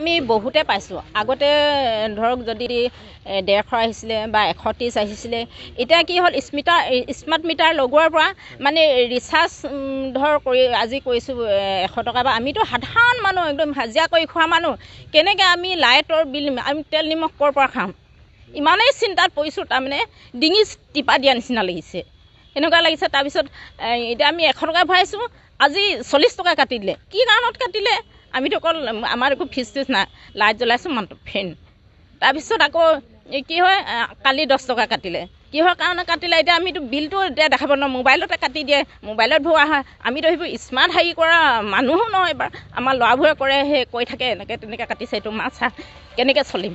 আমি বহুতে পাইছোঁ আগতে ধৰক যদি 150 আহিছিলে বা 130 আহিছিলে এতিয়া কি হ'ল স্মাৰ্ট মিটাৰ লগোৱাৰ পৰা মানে ৰিচাৰ্জ ধৰ কৰি আজি কৰিছোঁ 100 টকা বা আমিতো সাধাৰণ মানুহ একদম হাজিৰা কৰি খোৱা মানুহ কেনেকৈ আমি লাইটৰ বিল আমি তেল নিমখ ক'ৰ পৰা খাম ইমানেই চিন্তাত পৰিছোঁ তাৰমানে ডিঙি টিপা দিয়া নিচিনা লাগিছে এনেকুৱা লাগিছে তাৰপিছত এতিয়া আমি 100 টকা ভৰাইছোঁ আজি 40 টকা কাটি দিলে কি কাৰণত কাটিলে আমিতো অকল আমাৰ একো ফিজ নাই লাইট জ্বলাইছোঁ মাত্ৰ ফেন তাৰপিছত আকৌ কি হয় কালি 10 টকা কাটিলে কিহৰ কাৰণে কাটিলে এতিয়া আমিতো বিলটো এতিয়া দেখাব নোৱাৰোঁ মোবাইলতে কাটি দিয়ে মোবাইলত ভৰোৱা হয় আমিতো সেইবোৰ স্মাৰ্ট হেৰি কৰা মানুহো নহয় এবাৰ আমাৰ ল'ৰাবোৰে কৰে সেই কৈ থাকে এনেকৈ তেনেকৈ কাটিছে এইটো মাছ কেনেকৈ চলিম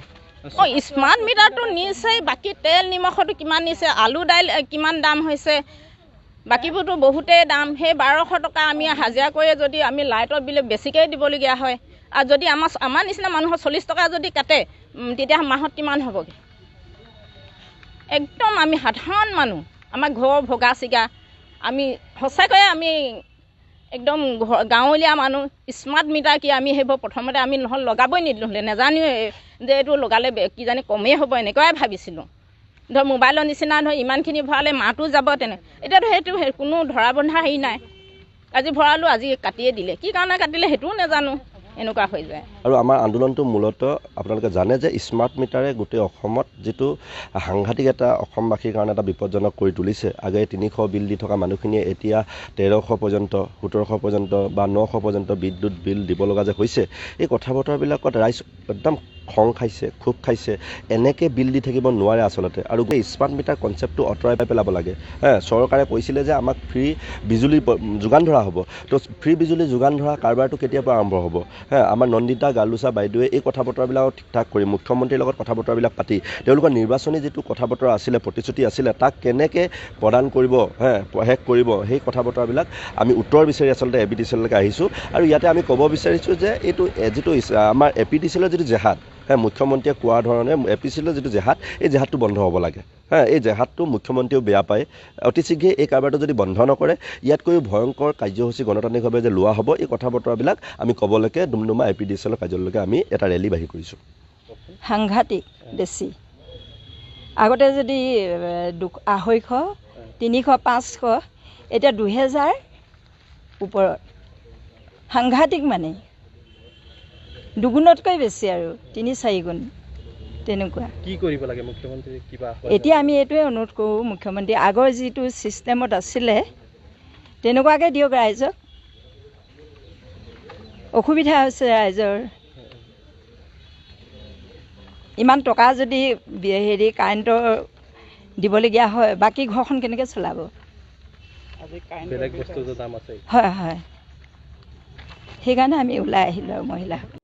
স্মাৰ্ট মিটাৰটো নিছে বাকী তেল নিমখতো কিমান নিছে আলু দাইল কিমান দাম হৈছে বাকীবোৰতো বহুতেই দাম সেই 1200 টকা আমি হাজিৰা কৰি যদি আমি লাইটৰ বিল বেছিকৈ দিবলগীয়া হয় আৰু যদি আমাৰ নিচিনা মানুহৰ 40 টকা যদি কাটে তেতিয়া মাহত কিমান হ'বগৈ একদম আমি সাধাৰণ মানুহ আমাৰ ঘৰৰ ভগা চিগা আমি সঁচাকৈয়ে আমি একদম গাঁৱলীয়া মানুহ স্মাৰ্ট মিটাৰ কি আমি সেইবোৰ প্ৰথমতে আমি নহ'লে লগাবই নিদিলোঁ নেজানোৱে যে এইটো লগালে কিজানি কমেই হ'ব এনেকুৱাই ভাবিছিলোঁ ধৰ মোবাইলৰ নিচিনা ধৰ ইমানখিনি ভৰালে মাহটো যাব তেনে এতিয়াতো সেইটো কোনো ধৰা বন্ধা হেৰি নাই আজি ভৰালোঁ আজি কাটিয়ে দিলে কি কাৰণে কাটিলে সেইটোও নাজানো এনেকুৱা হৈ যায় আৰু আমাৰ আন্দোলনটো মূলতঃ আপোনালোকে জানে যে স্মাৰ্ট মিটাৰে গোটেই অসমত যিটো সাংঘাতিক এটা অসমবাসীৰ কাৰণে এটা বিপদজনক কৰি তুলিছে আগে 300 বিল দি থকা মানুহখিনিয়ে এতিয়া 1300 পৰ্যন্ত 1700 পৰ্যন্ত বা 900 পৰ্যন্ত বিদ্যুৎ বিল দিব লগা যে হৈছে এই কথা বতৰাবিলাকত ৰাইজ একদম খং খাইছে ক্ষোভ খাইছে এনেকৈ বিল দি থাকিব নোৱাৰে আচলতে আৰু স্মাৰ্ট মিটাৰ কনচেপ্টটো আঁতৰাই পেলাব লাগে চৰকাৰে কৈছিলে যে আমাক ফ্ৰী বিজুলী যোগান ধৰা হ'ব তো ফ্ৰী বিজুলী যোগান ধৰা কাৰবাৰটো কেতিয়াৰ পৰা আৰম্ভ হ'ব আমাৰ নন্দিতা গালুচা বাইদেৱে এই কথা বতৰাবিলাক ঠিক ঠাক কৰি মুখ্যমন্ত্ৰীৰ লগত কথা বতৰাবিলাক পাতি তেওঁলোকৰ নিৰ্বাচনী যিটো কথা বতৰা আছিলে প্ৰতিশ্ৰুতি আছিলে তাক কেনেকৈ প্ৰদান কৰিব শেষ কৰিব সেই কথা বতৰাবিলাক আমি উত্তৰ বিচাৰি আচলতে APTCLলৈকে আহিছোঁ আৰু ইয়াতে আমি ক'ব বিচাৰিছোঁ যে এইটো যিটো আমাৰ APTCLৰ যিটো জেহাদ মুখ্যমন্ত্ৰীয়ে কোৱা ধৰণে APTCLৰ যিটো জেহাদ এই জেহাদটো বন্ধ হ'ব লাগে এই জেহাদটো মুখ্যমন্ত্ৰীয়েও বেয়া পায় অতি শীঘ্ৰে এই কাৰবাৰটো যদি বন্ধ নকৰে ইয়াতকৈও ভয়ংকৰ কাৰ্যসূচী গণতান্ত্ৰিকভাৱে যে লোৱা হ'ব এই কথা বতৰাবিলাক আমি ক'বলৈকে ডুমডুমা APTCLৰ কাৰ্যালয়লৈকে আমি এটা ৰেলী বাঢ়ি কৰিছোঁ সাংঘাতিক বেছি আগতে যদি 250 300 500 এতিয়া 2000 ওপৰত সাংঘাতিক মানে দুগুণতকৈ বেছি আৰু 3-4 গুণ তেনেকুৱা কি কৰিব লাগে মুখ্যমন্ত্ৰী কিবা এতিয়া আমি এইটোৱে অনুৰোধ কৰোঁ মুখ্যমন্ত্ৰী আগৰ যিটো ছিষ্টেমত আছিলে তেনেকুৱাকৈ দিয়ক ৰাইজক অসুবিধা হৈছে ৰাইজৰ ইমান টকা যদি হেৰি কাৰেণ্টৰ দিবলগীয়া হয় বাকী ঘৰখন কেনেকৈ চলাব বেলেগ বস্তুৰ দাম আছে হয় সেইকাৰণে আমি ওলাই আহিলোঁ আৰু মহিলাসকল